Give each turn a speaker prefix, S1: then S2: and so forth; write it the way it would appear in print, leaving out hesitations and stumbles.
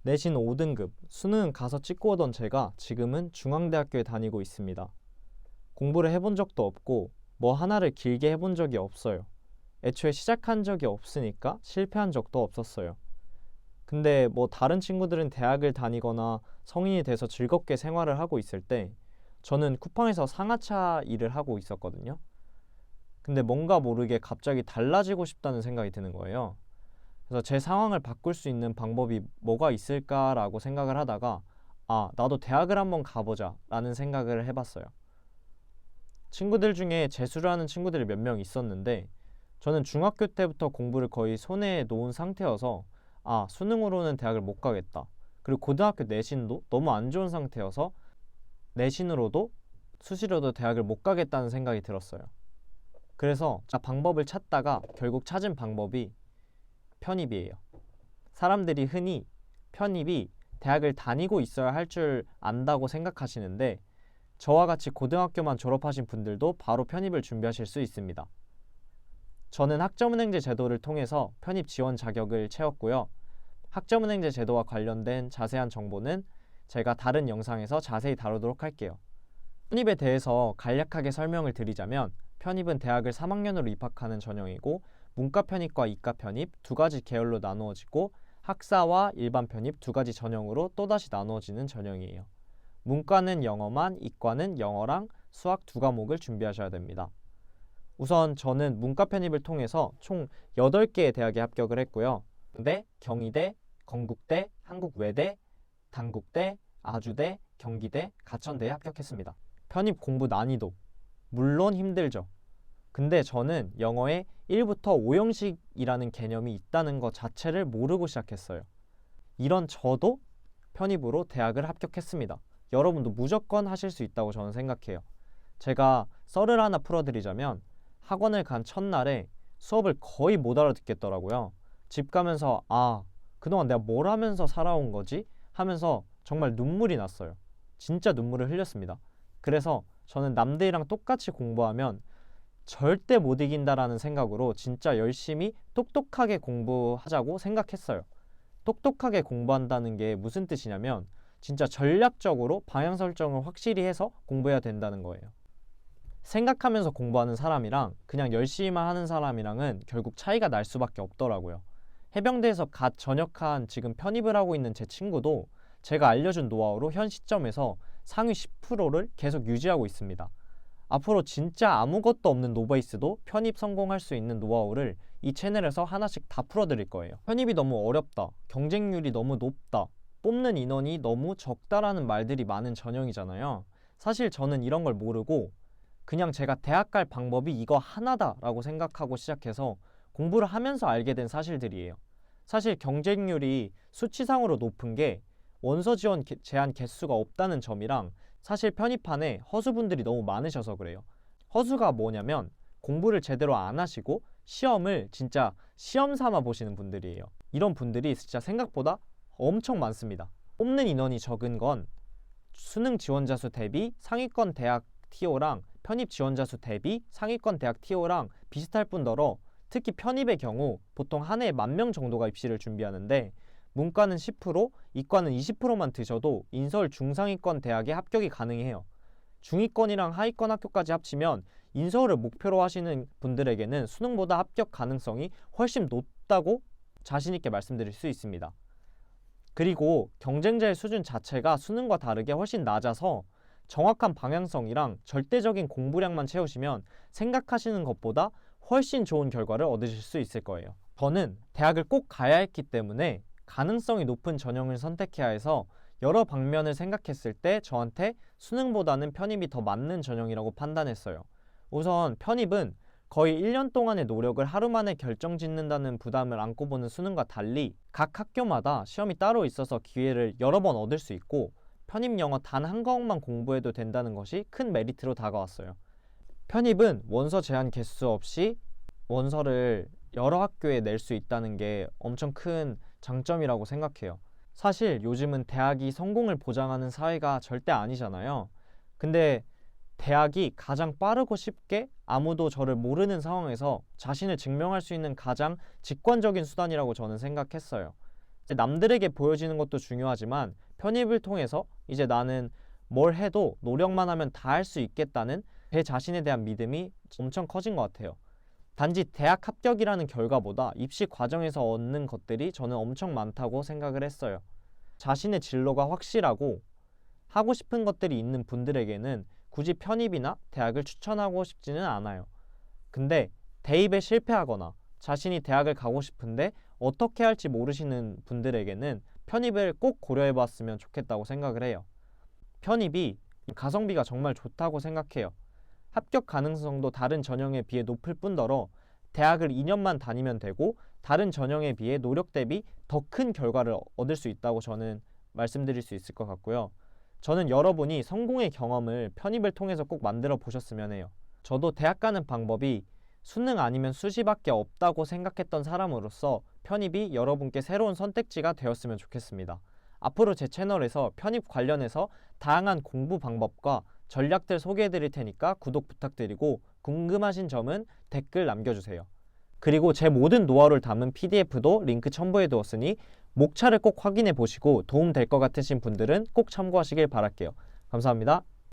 S1: 내신 5등급, 수능 가서 찍고 오던 제가 지금은 중앙대학교에 다니고 있습니다. 공부를 해본 적도 없고 뭐 하나를 길게 해본 적이 없어요. 애초에 시작한 적이 없으니까 실패한 적도 없었어요. 근데 뭐 다른 친구들은 대학을 다니거나 성인이 돼서 즐겁게 생활을 하고 있을 때 저는 쿠팡에서 상하차 일을 하고 있었거든요. 근데 뭔가 모르게 갑자기 달라지고 싶다는 생각이 드는 거예요. 그래서 제 상황을 바꿀 수 있는 방법이 뭐가 있을까라고 생각을 하다가 나도 대학을 한번 가보자 라는 생각을 해봤어요. 친구들 중에 재수를 하는 친구들이 몇 명 있었는데 저는 중학교 때부터 공부를 거의 손에 놓은 상태여서 수능으로는 대학을 못 가겠다. 그리고 고등학교 내신도 너무 안 좋은 상태여서 내신으로도 수시로도 대학을 못 가겠다는 생각이 들었어요. 그래서 방법을 찾다가 결국 찾은 방법이 편입이에요. 사람들이 흔히 편입이 대학을 다니고 있어야 할 줄 안다고 생각하시는데 저와 같이 고등학교만 졸업하신 분들도 바로 편입을 준비하실 수 있습니다. 저는 학점은행제 제도를 통해서 편입 지원 자격을 채웠고요. 학점은행제 제도와 관련된 자세한 정보는 제가 다른 영상에서 자세히 다루도록 할게요. 편입에 대해서 간략하게 설명을 드리자면 편입은 대학을 3학년으로 입학하는 전형이고 문과 편입과 이과 편입 두 가지 계열로 나누어지고 학사와 일반 편입 두 가지 전형으로 또다시 나누어지는 전형이에요. 문과는 영어만, 이과는 영어랑 수학 두 과목을 준비하셔야 됩니다. 우선 저는 문과 편입을 통해서 총 8개의 대학에 합격을 했고요. 대, 경희대, 건국대, 한국외대, 단국대, 아주대, 경기대, 가천대에 합격했습니다. 편입 공부 난이도 물론 힘들죠. 근데 저는 영어에 1부터 5형식이라는 개념이 있다는 것 자체를 모르고 시작했어요. 이런 저도 편입으로 대학을 합격했습니다. 여러분도 무조건 하실 수 있다고 저는 생각해요. 제가 썰을 하나 풀어드리자면 학원을 간 첫날에 수업을 거의 못 알아듣겠더라고요. 집 가면서 그동안 내가 뭘 하면서 살아온 거지? 하면서 정말 눈물이 났어요. 진짜 눈물을 흘렸습니다. 그래서 저는 남들이랑 똑같이 공부하면 절대 못 이긴다라는 생각으로 진짜 열심히 똑똑하게 공부하자고 생각했어요. 똑똑하게 공부한다는 게 무슨 뜻이냐면 진짜 전략적으로 방향 설정을 확실히 해서 공부해야 된다는 거예요. 생각하면서 공부하는 사람이랑 그냥 열심히만 하는 사람이랑은 결국 차이가 날 수밖에 없더라고요. 해병대에서 갓 전역한 지금 편입을 하고 있는 제 친구도 제가 알려준 노하우로 현 시점에서 상위 10%를 계속 유지하고 있습니다. 앞으로 진짜 아무것도 없는 노베이스도 편입 성공할 수 있는 노하우를 이 채널에서 하나씩 다 풀어드릴 거예요. 편입이 너무 어렵다, 경쟁률이 너무 높다, 뽑는 인원이 너무 적다라는 말들이 많은 전형이잖아요. 사실 저는 이런 걸 모르고 그냥 제가 대학 갈 방법이 이거 하나다라고 생각하고 시작해서 공부를 하면서 알게 된 사실들이에요. 사실 경쟁률이 수치상으로 높은 게 원서 지원 제한 개수가 없다는 점이랑 사실 편입판에 허수분들이 너무 많으셔서 그래요. 허수가 뭐냐면 공부를 제대로 안 하시고 시험을 진짜 시험 삼아 보시는 분들이에요. 이런 분들이 진짜 생각보다 엄청 많습니다. 뽑는 인원이 적은 건 수능 지원자 수 대비 상위권 대학 TO랑 편입 지원자 수 대비 상위권 대학 TO랑 비슷할 뿐더러 특히 편입의 경우 보통 한 해에 10,000명 정도가 입시를 준비하는데 문과는 10%, 이과는 20%만 드셔도 인서울 중상위권 대학에 합격이 가능해요. 중위권이랑 하위권 학교까지 합치면 인서울을 목표로 하시는 분들에게는 수능보다 합격 가능성이 훨씬 높다고 자신있게 말씀드릴 수 있습니다. 그리고 경쟁자의 수준 자체가 수능과 다르게 훨씬 낮아서 정확한 방향성이랑 절대적인 공부량만 채우시면 생각하시는 것보다 훨씬 좋은 결과를 얻으실 수 있을 거예요. 저는 대학을 꼭 가야 했기 때문에 가능성이 높은 전형을 선택해야 해서 여러 방면을 생각했을 때 저한테 수능보다는 편입이 더 맞는 전형이라고 판단했어요. 우선 편입은 거의 1년 동안의 노력을 하루 만에 결정짓는다는 부담을 안고 보는 수능과 달리 각 학교마다 시험이 따로 있어서 기회를 여러 번 얻을 수 있고 편입 영어 단 한 과목만 공부해도 된다는 것이 큰 메리트로 다가왔어요. 편입은 원서 제한 개수 없이 원서를 여러 학교에 낼 수 있다는 게 엄청 큰 장점이라고 생각해요. 사실 요즘은 대학이 성공을 보장하는 사회가 절대 아니잖아요. 근데 대학이 가장 빠르고 쉽게 아무도 저를 모르는 상황에서 자신을 증명할 수 있는 가장 직관적인 수단이라고 저는 생각했어요. 남들에게 보여지는 것도 중요하지만 편입을 통해서 이제 나는 뭘 해도 노력만 하면 다 할 수 있겠다는 제 자신에 대한 믿음이 엄청 커진 것 같아요. 단지 대학 합격이라는 결과보다 입시 과정에서 얻는 것들이 저는 엄청 많다고 생각을 했어요. 자신의 진로가 확실하고 하고 싶은 것들이 있는 분들에게는 굳이 편입이나 대학을 추천하고 싶지는 않아요. 근데 대입에 실패하거나 자신이 대학을 가고 싶은데 어떻게 할지 모르시는 분들에게는 편입을 꼭 고려해 봤으면 좋겠다고 생각을 해요. 편입이 가성비가 정말 좋다고 생각해요. 합격 가능성도 다른 전형에 비해 높을 뿐더러 대학을 2년만 다니면 되고 다른 전형에 비해 노력 대비 더 큰 결과를 얻을 수 있다고 저는 말씀드릴 수 있을 것 같고요. 저는 여러분이 성공의 경험을 편입을 통해서 꼭 만들어 보셨으면 해요. 저도 대학 가는 방법이 수능 아니면 수시밖에 없다고 생각했던 사람으로서 편입이 여러분께 새로운 선택지가 되었으면 좋겠습니다. 앞으로 제 채널에서 편입 관련해서 다양한 공부 방법과 전략들 소개해 드릴 테니까 구독 부탁드리고 궁금하신 점은 댓글 남겨주세요. 그리고 제 모든 노하우를 담은 PDF도 링크 첨부해 두었으니 목차를 꼭 확인해 보시고 도움 될 것 같으신 분들은 꼭 참고하시길 바랄게요. 감사합니다.